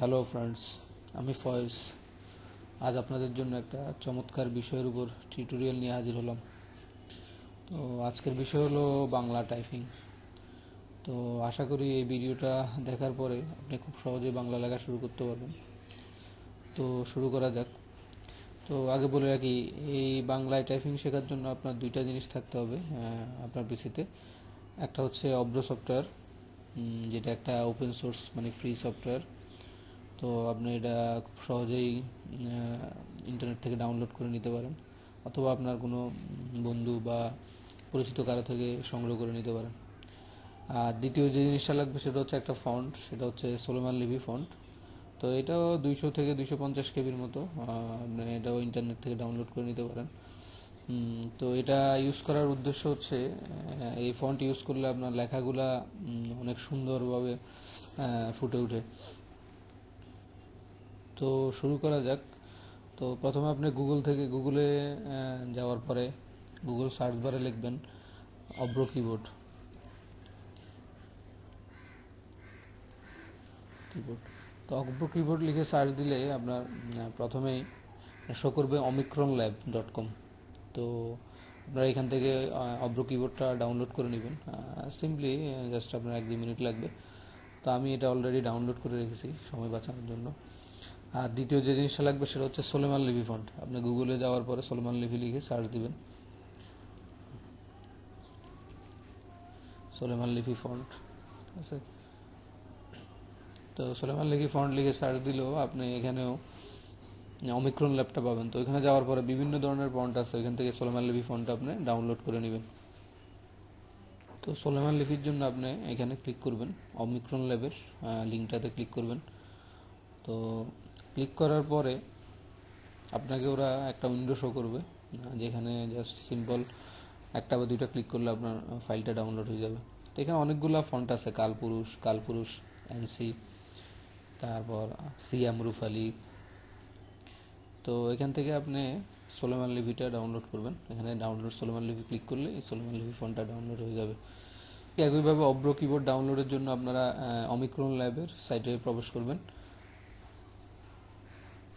Hello friends, আমি ফয়েজ। আজ আপনাদের জন্য একটা চমৎকার বিষয়ের উপর টিউটোরিয়াল নিয়ে হাজির হলাম। তো আজকের বিষয় হলো বাংলা টাইপিং। তো আশা করি এই ভিডিওটা দেখার পরে আপনি খুব সহজে বাংলা লেখা শুরু করতে পারবেন। তো শুরু করা যাক। তো আগে বলে রাখি, এই বাংলায় টাইপিং শেখার জন্য আপনার দুইটা জিনিস থাকতে হবে আপনার পিসিতে। একটা হচ্ছে অব্র সফটওয়্যার, যেটা একটা ওপেন সোর্স মানে ফ্রি সফটওয়্যার। তো আপনি এটা খুব সহজেই ইন্টারনেট থেকে ডাউনলোড করে নিতে পারেন, অথবা আপনার কোনো বন্ধু বা পরিচিত কারো থেকে সংগ্রহ করে নিতে পারেন। আর দ্বিতীয় যে জিনিসটা লাগবে সেটা হচ্ছে একটা ফন্ট, সেটা হচ্ছে সোলোমান লিপি ফন্ট। তো এটাও 200 থেকে 250 কেবির মতো, আপনি এটাও ইন্টারনেট থেকে ডাউনলোড করে নিতে পারেন। তো এটা ইউজ করার উদ্দেশ্য হচ্ছে, এই ফন্ট ইউজ করলে আপনার লেখাগুলা অনেক সুন্দরভাবে ফুটে ওঠে। তো শুরু করা যাক। তো প্রথমে আপনি গুগলে যাওয়ার পরে গুগল সার্চ বারে লিখবেন অব্র কিবোর্ড। তো অব্র কিবোর্ড লিখে সার্চ দিলে আপনার প্রথমেই শো করবে omicronlab.com। তো আপনারা এখান থেকে অব্র কিবোর্ডটা ডাউনলোড করে নেবেন। সিম্পলি জাস্ট আপনার 1-2 মিনিট লাগবে। তো আমি এটা অলরেডি ডাউনলোড করে রেখেছি সময় বাঁচানোর জন্য। আর দ্বিতীয় যে জিনিসটা লাগবে সেটা হচ্ছে সোলোমান লিপি ফন্ট। আপনি গুগলে যাওয়ার পরে সোলোমান লিপি লিখে সার্চ দিবেন, সোলোমান লিপি ফন্ট। ঠিক আছে, তো সোলোমান লিপি ফন্ট লিখে সার্চ দিলেও আপনি এখানেও অমিক্রন ল্যাবটা পাবেন। তো এখানে যাওয়ার পরে বিভিন্ন ধরনের ফন্ট আছে, ওইখান থেকে সোলোমান লিপি ফন্ট আপনি ডাউনলোড করে নেবেন। তো সোলোমান লিপির জন্য আপনি এখানে ক্লিক করবেন, অমিক্রন ল্যাবের লিঙ্কটাতে ক্লিক করবেন। তো ক্লিক করার পরে আপনাকে ওরা একটা উইন্ডো শো করবে, যেখানে জাস্ট সিম্পল একটা বা দুইটা ক্লিক করলে আপনার ফাইলটা ডাউনলোড হয়ে যাবে। তো এখানে অনেকগুলো ফন্ট আছে, কালপুরুষ, এনসি, তারপর সি আমরুফ আলী। তো এখান থেকে আপনি সোলোমান লিপিটা ডাউনলোড করবেন। এখানে ডাউনলোড সোলোমান লিপি ক্লিক করলে এই সোলোমান লিপি ফন্টটা ডাউনলোড হয়ে যাবে। একইভাবে অব্র কিবোর্ড ডাউনলোডের জন্য আপনারা অমিক্রন ল্যাবের সাইটে প্রবেশ করবেন।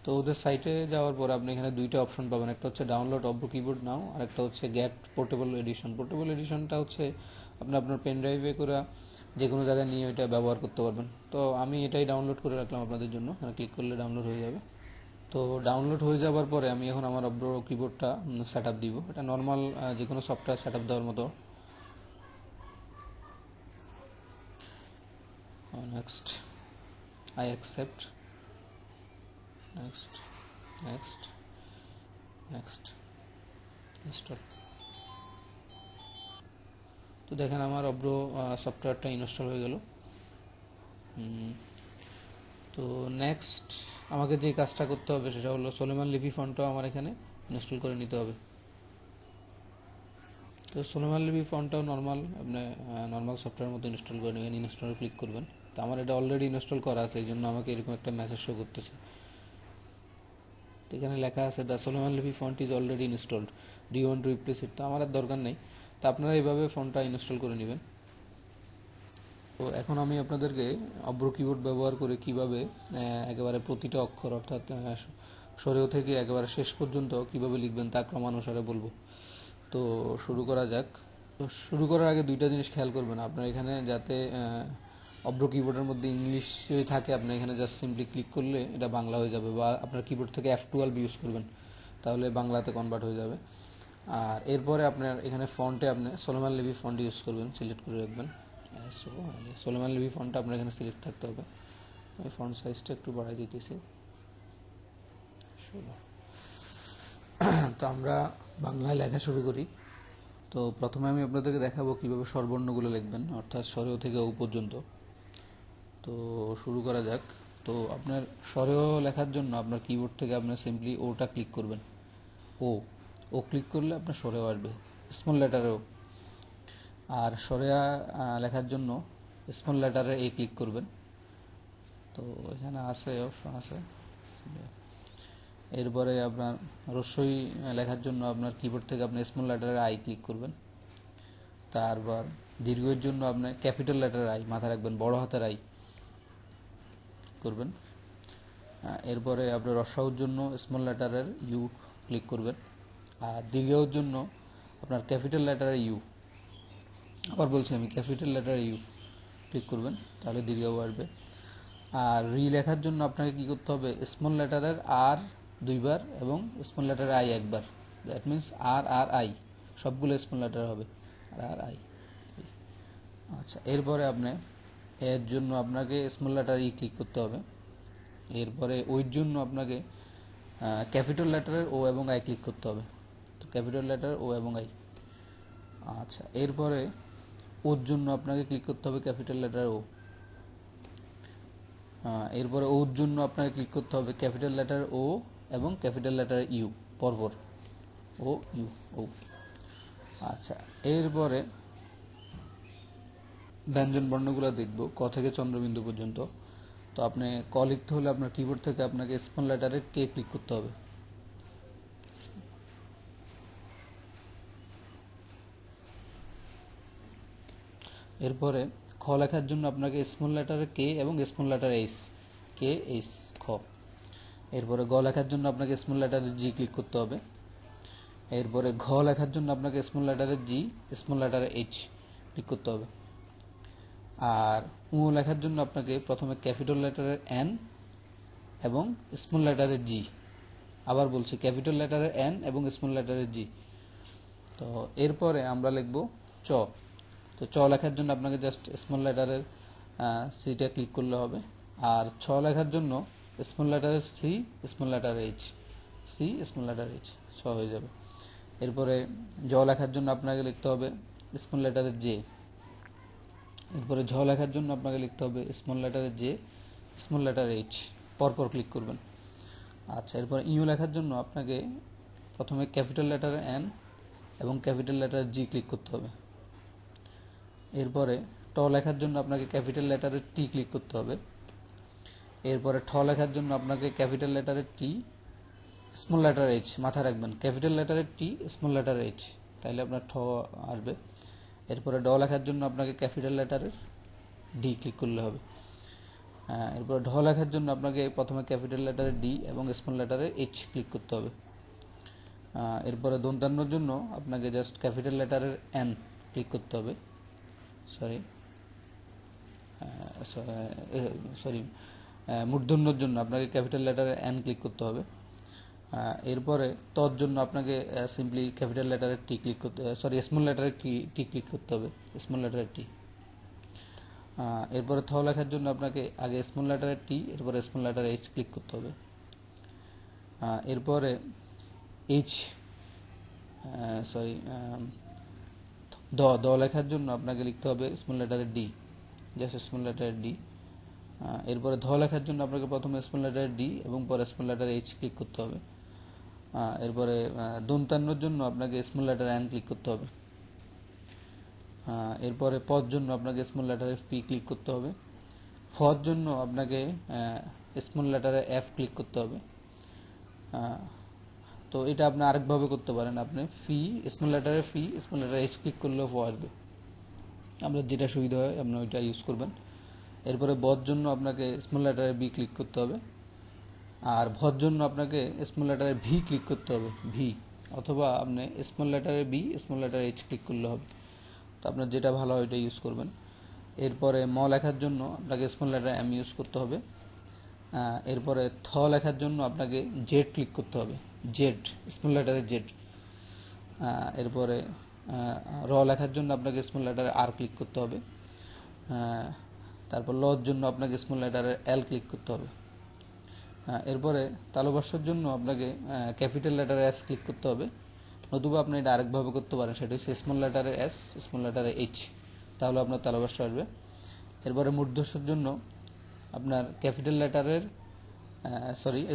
তো ওদের সাইটে যাওয়ার পর আপনি এখানে দুইটা অপশন পাবেন, একটা হচ্ছে ডাউনলোড অব্র কিবোর্ড নাও, আর একটা হচ্ছে গেট পোর্টেবল এডিশন। পোর্টেবল এডিশনটা হচ্ছে আপনি আপনার পেন ড্রাইভে করে যে কোনো জায়গায় নিয়ে এটা ব্যবহার করতে পারবেন। তো আমি এটাই ডাউনলোড করে রাখলাম আপনাদের জন্য, ক্লিক করলে ডাউনলোড হয়ে যাবে। তো ডাউনলোড হয়ে যাওয়ার পরে আমি এখন আমার অব্র কিবোর্ডটা সেট আপ দিব। এটা নর্মাল যে কোনো সফটওয়্যার সেট আপ দেওয়ার মতো। Next, I accept, next, next, next, install. তো দেখেন আমার অব্র সফটওয়্যারটা ইনস্টল হয়ে গেল। তো নেক্সট আমাকে যে কাজটা করতে হবে সেটা হলো সোলোমান লিপি ফন্টটাও আমার এখানে ইনস্টল করে নিতে হবে। তো সোলোমান লিপি ফন্টটাও নর্মাল সফটওয়্যার মতো ইনস্টল করে নেবেন, ইনস্টল ক্লিক করবেন। তো আমার এটা অলরেডি ইনস্টল করা আছে, এই জন্য আমাকে এরকম একটা মেসেজ শো করতেছে। তো এখানে লেখা আছে the Solaiman Lipi font is already installed, do you want to replace it. তো আমার আর দরকার নেই। তো আপনারা এইভাবে ফন্টটা ইনস্টল করে নেবেন। তো এখন আমি আপনাদেরকে অব্র কিবোর্ড ব্যবহার করে কিভাবে একেবারে প্রতিটা অক্ষর, অর্থাৎ সরেও থেকে একেবারে শেষ পর্যন্ত কিভাবে লিখবেন তা ক্রমানুসারে বলবো। তো শুরু করা যাক। তো শুরু করার আগে দুইটা জিনিস খেয়াল করবেন, আপনার এখানে যাতে অব্র কিবোর্ডের মধ্যে ইংলিশ থাকে, আপনি এখানে জাস্ট সিম্পলি ক্লিক করলে এটা বাংলা হয়ে যাবে, বা আপনার কিবোর্ড থেকে F12 ইউজ করবেন, তাহলে বাংলাতে কনভার্ট হয়ে যাবে। আর এরপরে আপনার এখানে ফন্টে আপনি সোলোমান লিপি ফন্ট ইউজ করবেন, সিলেক্ট করে রাখবেন। সো সোলোমান লিপি ফন্টটা আপনার এখানে সিলেক্ট থাকতে হবে। আমি ফন্ট সাইজটা একটু বাড়াই দিতেছি, 16। তো আমরা বাংলায় লেখা শুরু করি। তো প্রথমে আমি আপনাদেরকে দেখাবো কিভাবে স্বরবর্ণগুলো লিখবেন, অর্থাৎ স্বরেও থেকে ও পর্যন্ত। তো শুরু করা যাক। তো আপনার স্বরেও লেখার জন্য আপনার কিবোর্ড থেকে আপনার সিম্পলি ওটা ক্লিক করবেন, ও ও ক্লিক করলে আপনার স্বরেও আসবে, স্মল লেটারেও। আর স্বরেয়া লেখার জন্য স্মল লেটারে এ ক্লিক করবেন। তো এখানে আছে, অপশন আছে। এরপরে আপনার রস্যই লেখার জন্য আপনার কিবোর্ড থেকে আপনি স্মল লেটারে আই ক্লিক করবেন। তারপর দীর্ঘের জন্য আপনি ক্যাপিটাল লেটার আই, মাথায় রাখবেন বড় হাতের আই করবেন। এরপরে আপনার রস্যাউর জন্য স্মল লেটারের ইউ ক্লিক করবেন, আর দীর্ঘাউর জন্য আপনার ক্যাপিটাল লেটারের ইউ, আবার বলছি আমি, ক্যাপিটাল লেটারের ইউ ক্লিক করবেন, তাহলে দীর্ঘাউ আসবে। আর রি লেখার জন্য আপনাকে কী করতে হবে, স্মল লেটারের আর দুইবার এবং স্মল লেটারের আই একবার, that means R R I সবগুলো স্মল লেটার হবে, আর আর আই। আচ্ছা, এরপরে আপনি এর জন্য আপনাকে স্মল লেটার ই ক্লিক করতে হবে। এরপরে ওর জন্য আপনাকে ক্যাপিটাল লেটারের ও এবং আই ক্লিক করতে হবে, তো ক্যাপিটাল লেটার ও এবং আই। আচ্ছা, এরপরে ওর জন্য আপনাকে ক্লিক করতে হবে ক্যাপিটাল লেটার ও। এরপরে ওর জন্য আপনাকে ক্লিক করতে হবে ক্যাপিটাল লেটার ও এবং ক্যাপিটাল লেটার ইউ পরপর, ও ইউ ও। আচ্ছা, এরপরে ব্যঞ্জন বর্ণগুলো দেখব ক থেকে চন্দ্রবিন্দু পর্যন্ত। তো আপনি ক লিখতে হলে আপনার কিবোর্ড থেকে আপনাকে স্মল লেটারের কে ক্লিক করতে হবে। এরপরে খ লেখার জন্য আপনাকে স্মল লেটারের কে এবং small letter H, K H খ। এরপরে গ লেখার জন্য আপনাকে স্মল লেটারের জি ক্লিক করতে হবে। এরপরে ঘ লেখার জন্য আপনাকে স্মল লেটারের জি, স্মল লেটারের এইচ ক্লিক করতে হবে। আর উ লেখার জন্য আপনাকে প্রথমে ক্যাপিটাল লেটারের এন এবং স্মল লেটারের জি, আবার বলছি ক্যাপিটাল লেটারের এন এবং স্মল লেটারের জি। তো এরপরে আমরা লিখব চ। তো চ লেখার জন্য আপনাকে জাস্ট স্মল লেটারের সিটা ক্লিক করলে হবে। আর ছ লেখার জন্য স্মল লেটারের C, small letter H, C small letter H, ছ হয়ে যাবে। এরপরে জ লেখার জন্য আপনাকে লিখতে হবে স্মল লেটারের জে। এরপরে ঝ লেখার জন্য আপনাকে লিখতে হবে স্মল লেটারের জে, স্মল লেটার এইচ, পরপর ক্লিক করবেন। আচ্ছা, এরপর ইউ লেখার জন্য আপনাকে প্রথমে ক্যাপিটাল লেটারের এন এবং ক্যাপিটাল লেটারের জি ক্লিক করতে হবে। এরপরে ট লেখার জন্য আপনাকে ক্যাপিটাল লেটারের টি ক্লিক করতে হবে। এরপরে ঠ লেখার জন্য আপনাকে ক্যাপিটাল লেটারের টি, স্মল লেটার এইচ, মাথায় রাখবেন ক্যাপিটাল লেটারের টি, স্মল লেটার এইচ, তাইলে আপনার ঠ আসবে। এরপরে ড লেখার জন্য আপনাকে ক্যাপিটাল লেটারের ডি ক্লিক করলে হবে। এরপরে ঢ লেখার জন্য আপনাকে প্রথমে ক্যাপিটাল লেটারের ডি এবং স্মল লেটারের এইচ ক্লিক করতে হবে। এরপরে দন্তান্নর জন্য আপনাকে জাস্ট ক্যাপিটাল লেটারের এন ক্লিক করতে হবে, সরি মূর্ধন্যর জন্য আপনাকে ক্যাপিটাল লেটারের এন ক্লিক করতে হবে। এরপরে তর জন্য আপনাকে সিম্পলি ক্যাপিটাল লেটারের টি ক্লিক করতে, স্মল লেটারের টি ক্লিক করতে হবে, স্মল লেটারের টি। এরপরে থ লেখার জন্য আপনাকে আগে স্মল লেটারের টি, এরপরে স্মল লেটারের এইচ ক্লিক করতে হবে। এরপরে এইচ দ লেখার জন্য আপনাকে লিখতে হবে স্মল লেটারের ডি, জাস্ট স্মল লেটারের ডি। এরপরে ধ লেখার জন্য আপনাকে প্রথমে স্মল লেটারের ডি এবং পরে স্মল লেটার এইচ ক্লিক করতে হবে। এরপরে দন্তান্নর জন্য আপনাকে স্মল লেটার এন ক্লিক করতে হবে। এরপরে পর জন্য আপনাকে স্মল লেটারে পি ক্লিক করতে হবে। ফর জন্য আপনাকে স্মল লেটারে এফ ক্লিক করতে হবে। তো এটা আপনি আরেকভাবে করতে পারেন, আপনি ফি, স্মল লেটারে ফি, স্মল লেটারে এইচ ক্লিক করলেও ফ আসবে, আপনার যেটা সুবিধা হয় আপনি ওইটা ইউজ করবেন। এরপরে বর জন্য আপনাকে স্মল লেটারে বি ক্লিক করতে হবে। আর ভর জন্য আপনাকে স্মল লেটারে ভি ক্লিক করতে হবে, ভি, অথবা আপনি স্মল লেটারে বি, স্মল লেটারে এইচ ক্লিক করলে হবে, তো আপনার যেটা ভালো হয় ওইটা ইউজ করবেন। এরপরে ম লেখার জন্য আপনাকে স্মল লেটার এম ইউজ করতে হবে। এরপরে থ লেখার জন্য আপনাকে জেড ক্লিক করতে হবে, জেড, স্মল লেটারে জেড। এরপরে র লেখার জন্য আপনাকে স্মল লেটারে আর ক্লিক করতে হবে। তারপর লর জন্য আপনাকে স্মল লেটারে এল ক্লিক করতে হবে। এরপরে তালবাস্যর জন্য আপনাকে ক্যাপিটাল লেটারে এস ক্লিক করতে হবে, নতুবা আপনি এটা আরেকভাবে করতে পারেন, সেটা হচ্ছে স্মল লেটারে এস, স্মল লেটারে এইচ, তাহলে আপনার তালবাস্য আসবে। এরপরে মূর্ধস্যর জন্য আপনার ক্যাপিটাল লেটারের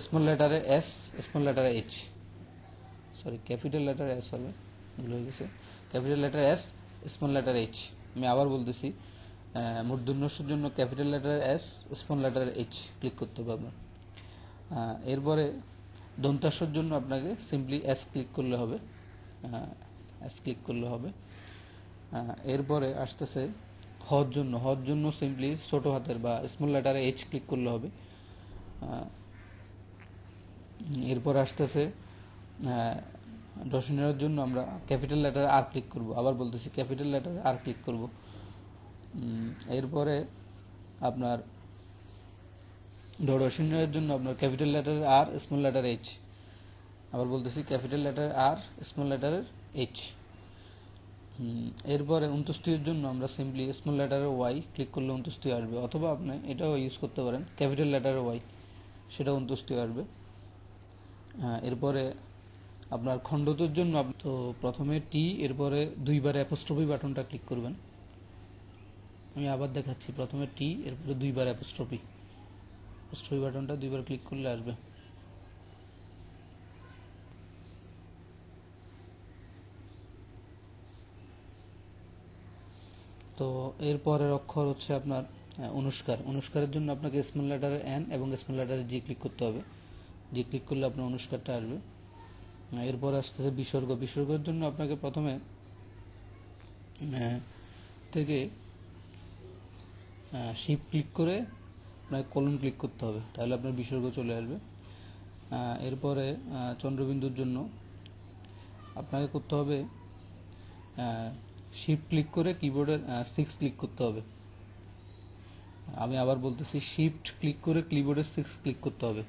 স্মল লেটারে এস, স্মল লেটারে এইচ, ক্যাপিটাল লেটার এস হবে, ভুল হয়ে গেছে, capital letter S, small letter H. আমি আবার বলতেছি, মূর্ধন্যস্যর জন্য capital letter S, small letter H click করতে হবে আপনার। এরপরে দন্তাস্যর জন্য আপনাকে সিম্পলি এস ক্লিক করলে হবে, এস ক্লিক করলে হবে। এরপরে আসতেছে হর জন্য সিম্পলি ছোটো হাতের বা স্মল লেটারে এইচ ক্লিক করলে হবে। এরপর আসতেছে দর্শনীয়র জন্য আমরা ক্যাপিটাল লেটার আর ক্লিক করব। আবার বলতেছি ক্যাপিটাল লেটার আর ক্লিক করব। এরপরে আপনার দর্শনীয়র জন্য আপনার ক্যাপিটাল লেটার আর স্মল লেটার এইচ। আবার বলতেছি ক্যাপিটাল লেটার আর স্মল লেটারের এইচ। এরপরে 29 জন্য আমরা সিম্পলি স্মল লেটারের ওয়াই ক্লিক করলে 29 আসবে, অথবা আপনি এটাও ইউজ করতে পারেন ক্যাপিটাল লেটারের ওয়াই, সেটা 29 আসবে। এরপরে আপনার খণ্ডতের জন্য তো প্রথমে টি, এরপরে দুইবার অ্যাপোস্ট্রফি বাটনটা ক্লিক করবেন। আমি আবার দেখাচ্ছি, প্রথমে টি, এরপরে দুইবার অ্যাপোস্ট্রফি বাটনটা দুইবার ক্লিক করলে আসবে। তো এরপরের অক্ষর হচ্ছে আপনার অনুষ্কারের জন্য আপনাকে স্মল লেটারের এন এবং স্মল লেটারের জি ক্লিক করতে হবে। জি ক্লিক করলে আপনার অনুষ্কারটা আসবে। এরপর আসতেছে বিসর্গের জন্য আপনাকে প্রথমে থেকে শিফট ক্লিক করে আপনাকে কলন ক্লিক করতে হবে, তাহলে আপনার বিসর্গ চলে আসবে। এরপরে চন্দ্রবিন্দুর জন্য আপনাকে করতে হবে শিফট ক্লিক করে কিবোর্ডের 6 ক্লিক করতে হবে। আমি আবার বলতেছি শিফট ক্লিক করে কিবোর্ডের 6 ক্লিক করতে হবে।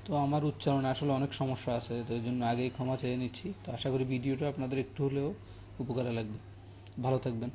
তো আমার উচ্চারণে আসলে অনেক সমস্যা আছে, তো এই জন্য আগেই ক্ষমা চেয়ে নিচ্ছি। তো আশা করি ভিডিওটা আপনাদের একটু হলেও উপকারে লাগবে। ভালো থাকবেন।